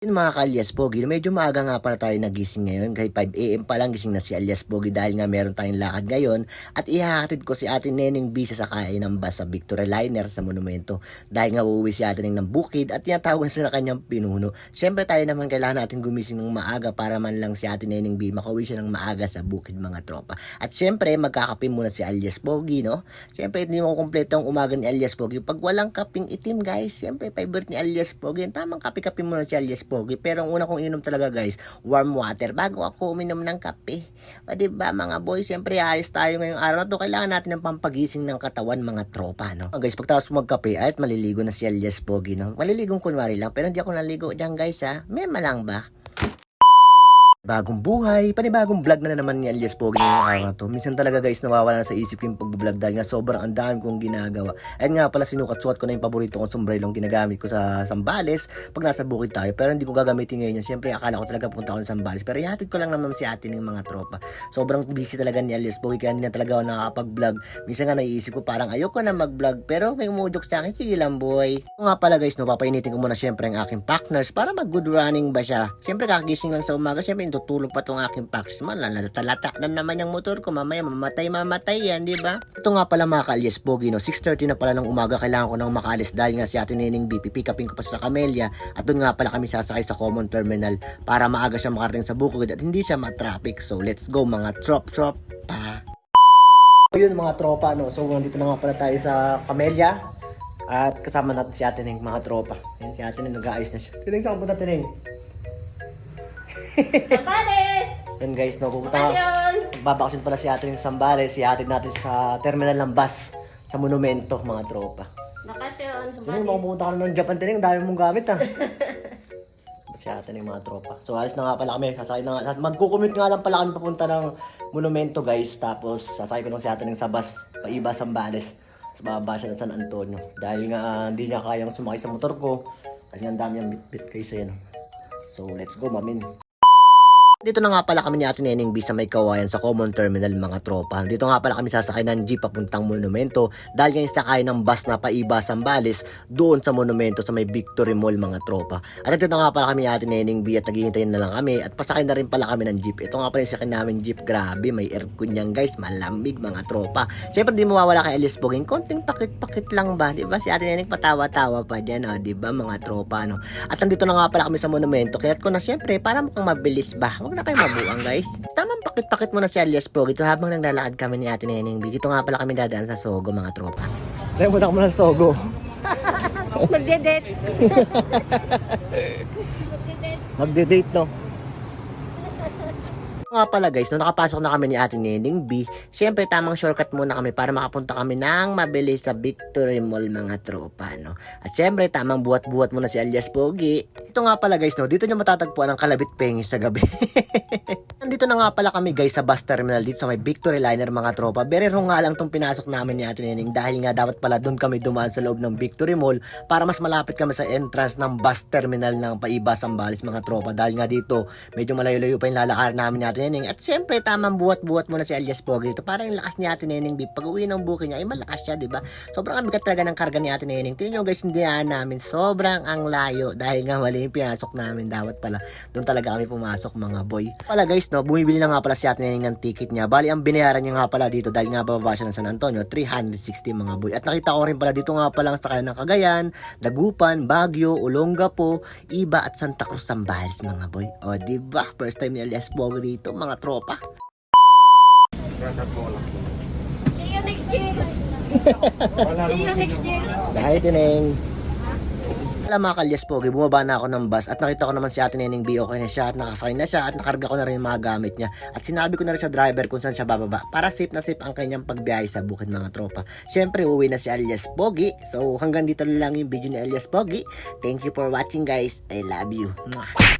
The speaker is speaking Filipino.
Yun mga ka-alias Pogi, medyo maaga nga pala tayo nagising ngayon. Kahit 5 AM pa lang gising na si alias Pogi dahil nga meron tayong lakad ngayon. At ihahatid ko si Ate Neneng B sa sakay ng bus sa Victory Liner sa Monumento. Dahil nga uuwi si Ate Neneng ng bukid at tinatawag na sa kanyang pinuno. Siyempre tayo naman kailangan natin gumising ng maaga para man lang si Ate Neneng B makauwi siya ng maaga sa bukid mga tropa. At siyempre magkakape muna si alias Pogi, no? Siyempre hindi mo kumpleto ang umaga ni alias Pogi pag walang kaping itim guys. Siyempre favorite ni alias Pogi. Ang tamang kape-kape muna si alias Pogi. Pero ang una kong inom talaga guys, warm water bago ako uminom ng kape. O diba mga boy, siyempre alis tayo ngayong araw na to. Kailangan natin ng pampagising ng katawan mga tropa, no? Guys, pagtapos magkape ay maliligo na si alias Pogi, no? Maliligong kunwari lang, pero hindi ako naligo dyan guys ha. Mema lang ba? Bagong buhay, panibagong vlog na naman ni alias Pogi ngayong araw na to. Minsan talaga guys nawawala na sa isip ko yung pag-vlog dahil nga sobrang ang dami kong ginagawa. Ayun nga pala sinukat-sukat ko na yung paborito kong sombrerong ginagamit ko sa Zambales pag nasa bukid tayo. Pero hindi ko gagamitin ngayon yan. Siyempre akala ko talaga punta ako sa Zambales. Pero ihatid ko lang naman si ate ng mga tropa. Sobrang busy talaga ni alias Pogi kaya hindi na talaga ako nakakapag-vlog. Minsan nga naiisip ko parang ayoko na mag-vlog pero may umudok sa akin. Sige lang boy. O nga pala guys, no, papainitin ko muna siyempre ang aking partners para mag-good running ba siya. Siyempre kakagising lang sa umaga. Siyempre tutulog pa tong aking packs man, lalata na naman yung motor ko, mamaya mamatay yan, di ba? Ito nga pala mga ka-alias Pogi, no, 6:30 na pala ng umaga, kailangan ko nang makaalis dahil nga si Ate Neneng B, pipikapin ko pa sa Camellia at doon nga pala kami sasakay sa common terminal para maaga siya makarating sa bukid at hindi siya ma-traffic. So let's go mga trop pa. So yun mga tropa, no, so nandito na nga pala tayo sa Camellia at kasama natin si Ate Neneng mga tropa. Yan, si Ate Neneng nag-aayos na siya. Tineng, saan punta Tineng? Sambales! Yan guys, no, pupunta babakasyon pala si Ate ng Sambales, ihatid natin sa terminal ng bus sa Monumento, mga tropa. Bakasyon, Tineng, Sambales. pumunta ka na ng Japan, Tineng, dami mong gamit ha. Si Ate ng mga tropa. So alis na nga pala kami, sasakay na nga, magkukumute nga lang pala kami papunta ng Monumento guys, tapos sasakay ko lang si Ate ng sa bus, paiba Sambales. Sa bababa siya ng San Antonio. Dahil nga hindi niya kayang sumakay sa motor ko, kasi nga ang dami niyang bit-bit guys yan. So let's go mamin. Dito na nga pala kami ni Ate Neneng B sa may Kawayan sa common terminal mga tropa. Dito nga pala kami sasakay ng jeep papuntang Monumento dahil ngayon sakay ng bus na paiba Sambales doon sa Monumento sa may Victory Mall mga tropa. At dito na nga pala kami ni Ate Neneng B at naghihintayin na lang kami at pasakay na rin pala kami ng jeep. Ito nga pala yung sakay namin jeep, grabe may aircon yan guys, malamig mga tropa. Siyempre di mawawala kay alias Pogi, konting pakit-pakit lang ba, di ba? Si Ate Neneng patawa-tawa pa dyan, oh, di ba mga tropa, no? At nandito na nga pala kami sa Monumento, kaya ko na siyempre para mukhang mabilis ba. Huwag na kayo mabuang guys. Tamang pakit-pakit muna si alias Pogi. Ito habang naglalakad kami ni Ate Neneng B. Dito nga pala kami dadaan sa Sogo mga tropa. Kaya muna kami sa Sogo. Magde-date. Magde-date no. Nga pala guys, nung nakapasok na kami ni Ate Neneng B, syempre tamang shortcut muna kami para makapunta kami ng mabilis sa Victory Mall mga tropa, no? At syempre tamang buhat-buhat muna si alias Pogi. Ito nga pala guys, no, dito nyo matatagpuan ang kalabit pengis sa gabi. Nandito na nga pala kami guys sa bus terminal dito sa may Victory Liner mga tropa. Berero nga lang tong pinasok namin ni Ate Neneng dahil nga dapat pala doon kami dumaan sa loob ng Victory Mall para mas malapit kami sa entrance ng bus terminal ng paiba Sambales mga tropa. Dahil nga dito medyo malayo-layo pa yung lalakar namin ni Ate Neneng. At syempre tamang buhat-buhat muna si alias Pogi dito. Parang yung lakas ni Ate Neneng B. Pag uwi ng bukid niya ay malakas siya, diba? Sobrang ang bigat talaga ng karga ni Ate Neneng. Tingnan nyo guys, hindi namin sobrang ang layo dahil nga mali yung pinasok namin. Dapat pala doon talaga kami pumasok mga boy. Pala guys, no, bumibili na nga pala si Ate Neneng ng ticket niya. Bali ang binayaran niya nga pala dito dahil nga bababa siya ng San Antonio, 360 mga boy. At nakita ko rin pala dito nga pala ang sakay ng Cagayan, Dagupan, Baguio, Olongapo, Iba at Santa Cruz Zambales mga boy. O diba? First time ni alias Pogi dito mga tropa. See you next year. See you next year. Hi Tineng. Alam mga ka-alias Pogi, bumaba na ako ng bus at nakita ko naman si Ate Neneng B, okay na siya at nakasakay na siya at nakarga ko na rin yung mga gamit niya. At sinabi ko na rin sa driver kung saan siya bababa para safe na safe ang kanyang pagbiyahe sa bukid mga tropa. Siyempre uwi na si alias Pogi. So hanggang dito lang yung video ni alias Pogi. Thank you for watching guys. I love you. Mwah.